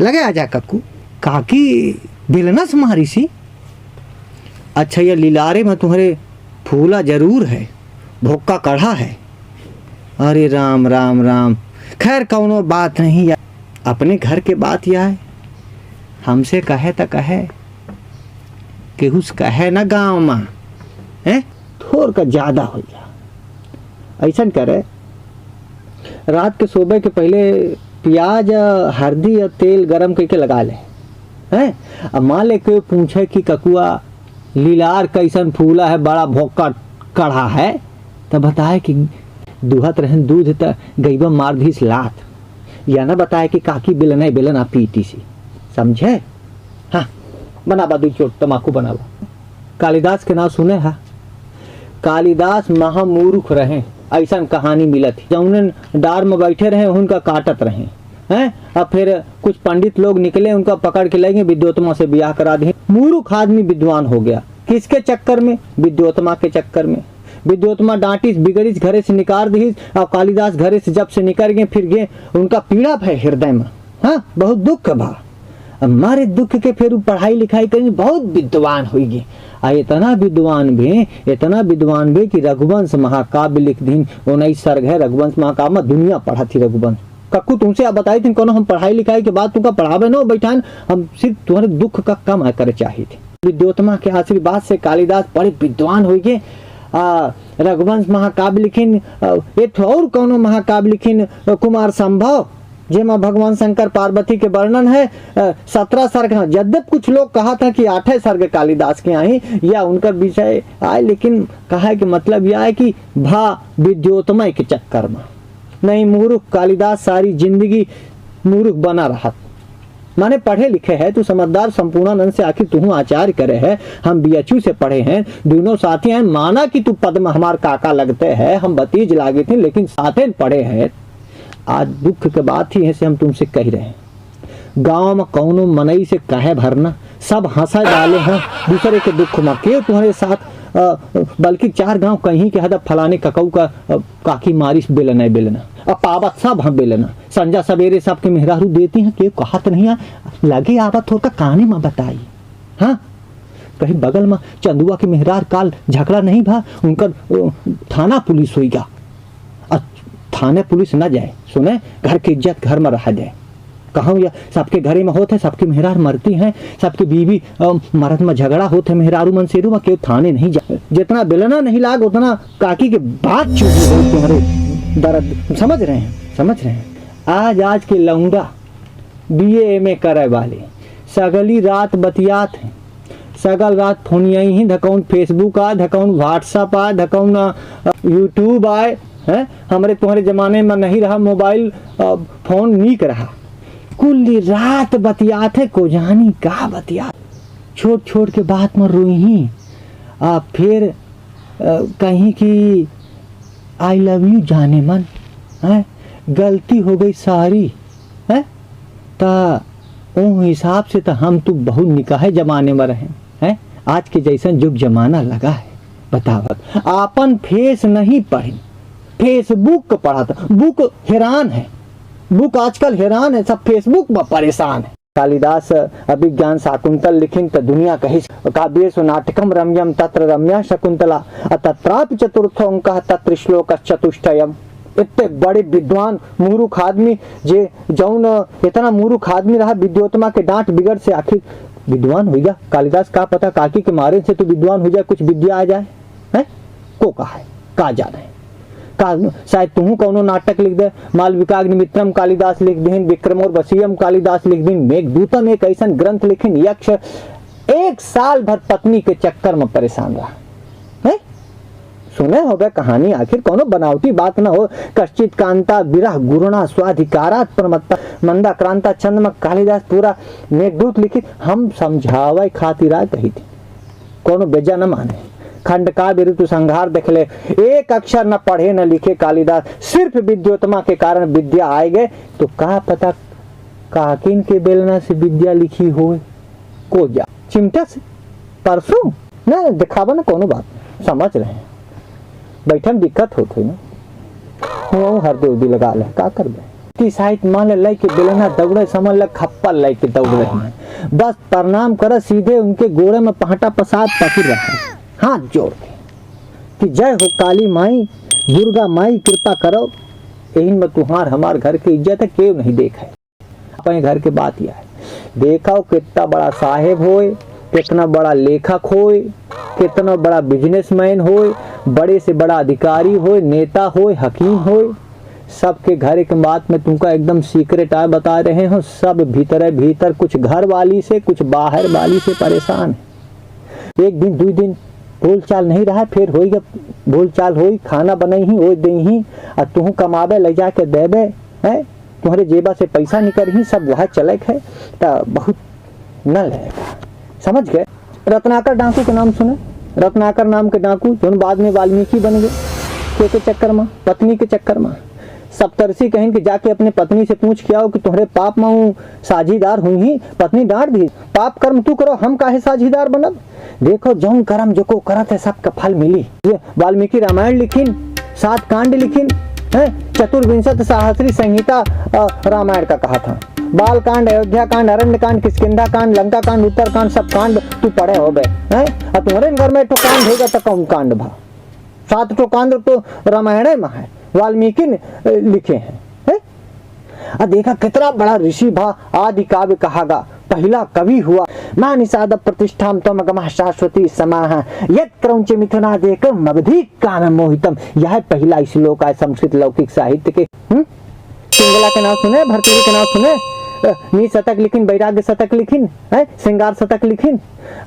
लगे आजा कक्कू काकी बेलना से मारी सी। अच्छा ये लीलारे में तुम्हारे फूला जरूर है, भोक्का कढ़ा है। अरे राम राम राम, खैर कौनो बात नहीं यार, अपने घर के बात यह है, हमसे कहे तो कहे केहुस कहे ना गाँव में है थोड़ का ज्यादा हो जा। ऐसा करे रात के सोबे के पहले प्याज हल्दी और तेल गरम करके लगा ले हैं। अब मान ले के पूछे कि ककुआ लीलार कैसन फूला है, बड़ा भोक्का कढ़ा है, तब बताए कि दुहत रहन दूध त गईबा मार धीस लात, या ना बताए कि काकी बेलना बेलना पीटी सी, समझे। हाँ बनाबा दू चोट तमाकू बनाबा। कालिदास के नाम सुने हा, कालिदास महामूर्ख रहे, ऐसा कहानी मिलत थी। जौन डार में बैठे रहे उनका काटत रहे हैं। अब फिर कुछ पंडित लोग निकले, उनका पकड़ के लेंगे, विद्योत्मा से ब्याह करा दिए। मूर्ख आदमी विद्वान हो गया, किसके चक्कर में? विद्योत्मा के चक्कर में। विद्योत्मा डांटिस बिगड़िस, घरे से निकाल दी। और कालिदास घरे से जब से निकल गए फिर गए, उनका पीड़ा है हृदय में। हाँ बहुत दुख भा, हमारे दुख के फिर पढ़ाई लिखाई करेंगे, बहुत विद्वान होगी। इतना विद्वान भी कि रघुवंश महाकाव्य लिख दी। 19 सर्ग है रघुवंश महाकाव्य में, दुनिया पढ़ा थी रघुवंश। कक्कू तुमसे आप बताई थी कौन हम पढ़ाई लिखाई के बाद तुमका पढ़ावे न बैठान, हम सिर्फ तुम्हारे दुख का कम करे चाहिए थे। विद्योत्मा के आशीर्वाद से कालिदास बड़े विद्वान हो गए। रघुवंश महाकाव्य लिखिन, एक और कौनो महाकाव्य लिखिन कुमार संभव, जेमा भगवान शंकर पार्वती के वर्णन है। 17 सर्ग है, यद्यप कुछ लोग कहा था कि 8 सर्ग कालिदास के आई या उनका विषय आए, लेकिन कहा है कि मतलब यह है कि भा विद्योत्मय के चक्कर में नहीं, मूर्ख कालिदास सारी जिंदगी मूर्ख बना रहा। माने पढ़े लिखे है, तू समझदार संपूर्णानंद से आखिर तू आचार्य करे है, हम बीएचयू से पढ़े हैं, दोनों साथी हैं। माना कि तू पद में हमार काका लगते हैं, हम भतीज लागे थे, लेकिन साथे पढ़े हैं। आज दुख के बात ही है से हम तुमसे कह रहे हैं, गांव में कौनो मनई से कहे भरना, सब हंसा डाले हैं दूसरे के दुख में के तुम्हारे साथ। बल्कि 4 गांव कहीं के हद फलाने ककऊ का काकी मारिस बेलना बेलना, अब पावत सब हम बेलना, संजा सवेरे सबके मेहरारू देती हैं, के कहत नहीं है लगे आवत हो का कहानी में बताई। हाँ कहीं बगल में चंदुआ के मेहरार काल झगड़ा नहीं भा, उनका थाना पुलिस होगा। थाने पुलिस न जाए, सुने घर की इज्जत घर में रह जाए। कहूँ या सबके घरे में होते, सबकी मेहरार मरती हैं, सबकी बीवी मरद में झगड़ा होते, मेहरारू मनसेरू में क्यों थाने नहीं जाए। जितना बेलना नहीं लाग उतना काकी के बात चुप तुम्हारे दर्द समझ रहे हैं। आज के लौंडा BA MA करे वाले सगली रात बतियात हैं, सगल रात फोनिया ही धकौन फेसबुक आ, धकौन व्हाट्सअप आ, धकौन यूट्यूब आए हैं। हमारे तुम्हारे जमाने में नहीं रहा मोबाइल फोन नीक रहा, कुल रात बतियात है, को जानी का बतियात, छोट छोट के बात में रोई ही। फिर कहीं की आई लव यू जाने मन है, गलती हो गई सारी है, ता ओ हिसाब से तो हम तो बहुत निकाहे जमाने में रहे हैं। आज के जैसन युग जमाना लगा है, बतावत आपन फेस नहीं पढ़े, फेसबुक पढ़ा था। बुक हैरान है, बुक आजकल हैरान है, सब फेसबुक में परेशान है। कालिदास अभिज्ञान शाकुंतल लिखिन तो दुनिया कही काव्येषु नाटकम रम्यम तत्र रम्या शकुंतला तत्रापि चतुर्थ अंक तत्र श्लोक चतुष्टयम। इतने बड़े विद्वान मूर्ख आदमी जे जौन इतना मूर्ख आदमी रहा, विद्योत्मा के डांट बिगड़ से आखिर विद्वान हो गया। कालिदास का पता काकी के मारे से तो विद्वान हो जाए, कुछ विद्या आ जाए है को कहा है का जाना है का। शायद तुम कौनो नाटक लिख दे, मालविकाग्निमित्रम कालिदास लिख दें, विक्रमोर्वशीयम कालिदास लिख दें, मेघदूतम एक ऐसा ग्रंथ लिखिन। यक्ष 1 साल भर पत्नी के चक्कर में परेशान रहा है। सुने हो गए कहानी, आखिर कोनो बनावटी बात न हो। कश्चित कांता विरह गुरुणा स्वाधिकारात प्रमत्ता मंदा क्रांता छंद में कालिदास पूरा मेघदूत लिखित। हम समझावे खातिर कही थी, कोनो बेजा न माने। खंड काव्य ऋतु संहार देख ले, एक अक्षर न पढ़े न लिखे कालिदास, सिर्फ विद्योत्मा के कारण विद्या आए गए। तो का पता काकिन के बेलना से विद्या लिखी हो को जा चिमटा से परसों न दिखावा न कोनो बात समझ रहे हैं। बैठन दिक्कत होती ना, हर दे लगा ले का कर दे। की साहित्य मान लय के बेलना दौड़े समझ ल खप्पा लय के दौड़ रहे हैं। बस प्रणाम कर सीधे उनके गोड़े में पहाटा प्रसाद पकड़ रहे हाथ जोड़ के कि जय हो काली माई दुर्गा माई कृपा करो। यही में तुम्हार हमार घर की इज्जत है, क्यों नहीं देखा अपने घर के बात यह है। देखा कितना बड़ा साहेब होए, कितना बड़ा लेखक होए, कितना बड़ा बिजनेसमैन होए, बड़े से बड़ा अधिकारी होए, नेता होए, हकीम होए, सबके घर एक बात में तुमका एकदम सीक्रेट आए बता रहे हो। सब भीतर भीतर कुछ घर वाली से कुछ बाहर वाली से परेशान है। एक दिन 2 दिन बोल चाल नहीं रहा, फिर होएगा बोल चाल होई, खाना बनई ही हो दे ही और तुह कमाबे ले जाके देबे है, तुम्हारे जेबा से पैसा निकल ही सब वह चलक है तो बहुत न लगेगा। समझ गए। रत्नाकर डाकू के नाम सुने, रत्नाकर नाम के डाकू जो बाद में वाल्मीकि बन गए के चक्कर में, पत्नी के चक्कर में। सप्तर्षि कहें कि जाके अपने पत्नी से पूछ के आओ कि तुम्हारे पाप में हूँ साझीदार हुई ही। पत्नी डांट दी, पाप कर्म तू करो, हम काहे साझीदार बनब। देखो जौन कर्म जो को करत है सबका फल मिली। ये वाल्मीकि रामायण लिखिन, 7 कांड लिखिन है, चतुर्विंशत सहस्री संहिता रामायण का कहा था। बाल कांड, अयोध्या कांड, अरण्य कांड, किष्किंधा कांड, लंका कांड, उत्तर कांड, सब कांड तू पढ़े हो गए हैं। और तुम्हारे घर में तो कांड होगा तो कौन कांड भा, 7 तो कांड तो रामायण में है, वाल्मीकि ने लिखे हैं है? देखा कितना बड़ा ऋषि भा, आदि काव्य कहागा, पहला कवि हुआ। मां निषाद प्रतिष्ठाम तम गमः शाश्वती समाह यत् क्रौंच मिथुना देक मगधी काम मोहितम। यह पहला श्लोक है संस्कृत लौकिक साहित्य के। पिंगला के नाम सुने, भर्तृहरि के नाम सुने, नी शतक लिखिन, वैराग्य शतक लिखिन है, श्रृंगार शतक लिखिन।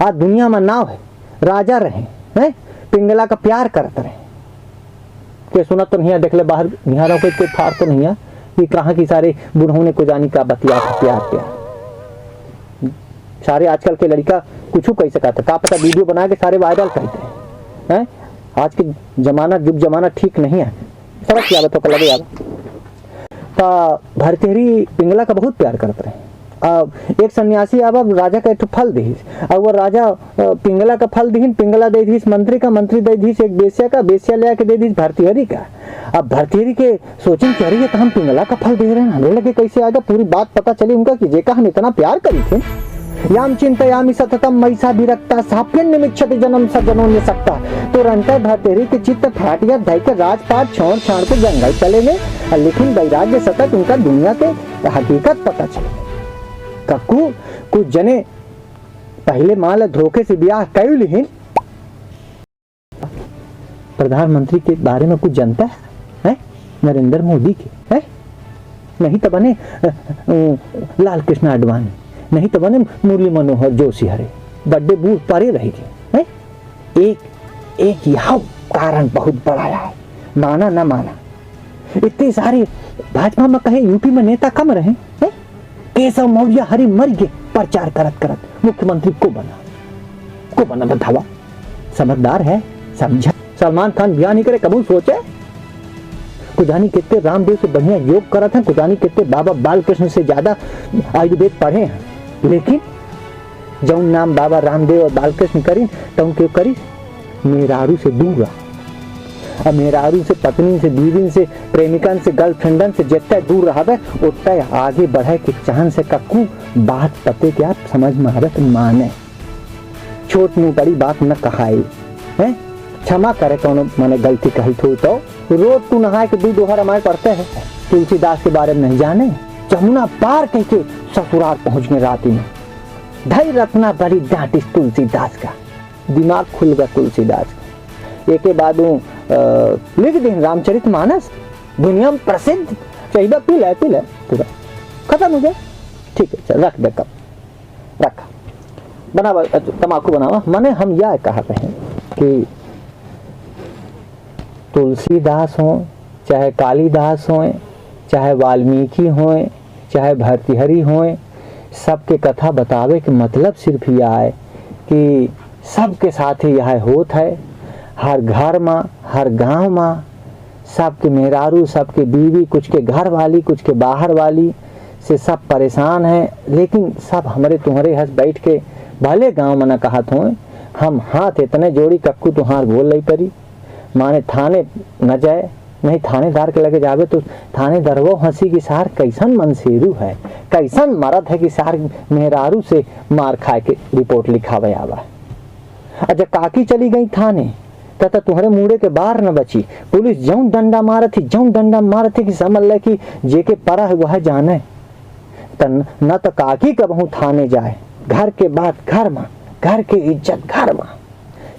आज दुनिया में नाव है, राजा रहे हैं, पिंगला का प्यार करते रहे के सुना तो नहीं है, देख ले बाहर निहारों के फार तो नहीं है कि कहाँ की सारे बुढ़ों ने को जानी का बतिया प्यार प्यार। सारे आजकल के लड़का कुछ कह सका था, का पता वीडियो बना के सारे वायरल कहते हैं। आज के जमाना युग जमाना ठीक नहीं है, समझ क्या तो कल लगे भर्तृहरि पिंगला का बहुत प्यार करते रहे। एक सन्यासी अब राजा का एक फल दीस, अब वो राजा पिंगला का फल दीन, पिंगला दे दीस मंत्री का, मंत्री दे दीस एक बेस्या का, बेस्या ले आके दे दीस भर्तृहरि का। अब भर्तृहरि के सोचें क्या रही है तो हम पिंगला का फल दे रहे हैं, हमें लगे कैसे आएगा, पूरी बात पता चली उनका कि जेका हम इतना प्यार करी थे। याम चिंतयामि सततम मैसा विरक्ता साप्यन निमिच्छति जन्म सज्जनों ने सकता। तुरंत भर्तृहरि के चित्त फाटिया धय के राजपाट छोड़ छाड़ के जंगल चले गए। लेकिन वैराग्य सतत उनका दुनिया के हकीकत पता चले। कक्कू कुछ जने पहले माल धोखे से ब्याह कई लिहिन, प्रधानमंत्री के बारे में कुछ जानता है नरेंद्र मोदी के है, नहीं तो बने लाल कृष्ण आडवाणी, नहीं तो बने मुरली मनोहर जोशी, हरे बड्डे बूढ़ परे रही थी है? एक यह कारण बहुत बड़ा है, माना ना माना इतनी सारी भाजपा में कहे यूपी में नेता कम रहे है? केशव मौर्य हरि मर गए प्रचार करत करत मुख्यमंत्री को बना बतावा। समझदार है, समझा। सलमान खान ब्याह नहीं करे कबूल सोचे, कुजानी कितने रामदेव से बढ़िया योग करा था, कुजानी कितने बाबा बालकृष्ण से ज्यादा आयुर्वेद पढ़े हैं, लेकिन जौन नाम बाबा रामदेव और बालकृष्ण करी तो क्यों करी, मेहरारू से दूर रहा। अब मेहरारू से, पत्नी से, बीवी से, प्रेमिकन से, गर्लफ्रेंडन से जितना दूर रहा उतना आगे बढ़े के चांद से। कक्कू बात पते क्या समझ में आवे तो माने, छोट मुँह बड़ी बात न कहाई है, क्षमा करे कौन मैंने गलती कही थी तो। रोज तू नहाए के 2 दोहा रामायण पढ़ते है, तुलसीदास के बारे में नहीं जाने, जमुना पार कह के ससुराल पहुंच गए राती में, धई रत्ना बड़ी डांटिस तुलसीदास का, दिमाग खुल गया तुलसीदास का। एक के बाद लिख दिन रामचरितमानस दुनिया में प्रसिद्ध, चाहिए पी ले पूरा खत्म हो गया। ठीक है चल रख दे, कब रखा बना तमाकू बनावा। मैंने हम यह कहा हैं कि तुलसीदास हो, चाहे कालिदास हो, चाहे वाल्मीकि हो, चाहे भर्तृहरि हो, सबके कथा बतावे के मतलब सिर्फ यह है कि सबके साथ ही यह होत है। हर घर में, हर गांव में सबके मेहरारू, सबके बीवी, कुछ के घर वाली, कुछ के बाहर वाली से सब परेशान हैं, लेकिन सब हमारे तुम्हारे हंस बैठ के भले गांव में न कहत हो, हम हाथ इतने जोड़ी कक्कू तुहार बोल रही परी, माने थाने न जाए नहीं थानेदार के लगे जावे तो थानेदारवो हंसी कि सार कैसन मनसेरू है, कैसन मरद है कि सार मेहरारू से मार खाए के रिपोर्ट लिखावे आवा। अच्छा काकी चली गई थाने तथा तुम्हारे मुड़े के बाहर न बची। पुलिस जौन डंडा मारत थी कि समझ ले कि जेके परा है वह जाने। न तो काकी कबहू थाने जाए, घर के बात घर में, घर के इज्जत घर में।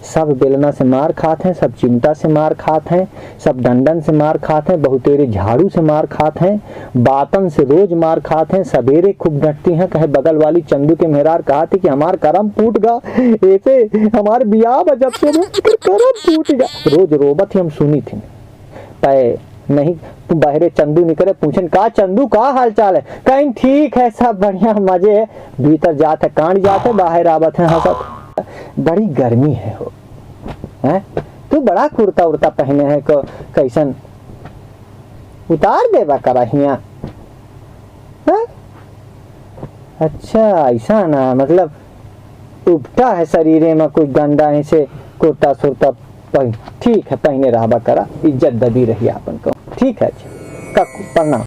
सब बेलना से मार खाते हैं, सब चिमटा से मार खाते हैं, सब डंडन से मार खाते हैं, बहुतेरे झाड़ू से मार खाते हैं, बातन से रोज मार खाते हैं। सवेरे खूब डटती हैं, कहे बगल वाली चंदू के मेहरार कहा थी कि हमार करम फूट गा, ऐसे हमार बियाह जब से करम फूट गा। रोज रोबत ही हम सुनी थी। पै नहीं तू बहरे चंदू निकले पूछन का चंदू का हाल चाल है, कहीं ठीक है सब बढ़िया मजे है। भीतर जाते कांड जाते बाहर आवत है हंसत। बड़ी गर्मी है हो हैं? तू बड़ा कुर्ता उर्ता पहने है को कैसन उतार देवा करा हिया। अच्छा ऐसा ना, मतलब उबटा है शरीरे में कोई गंदा ऐसे कुर्ता सुरता पहन, ठीक है पहने रहबा करा, इज्जत दबी रही अपन को। ठीक है, प्रणाम।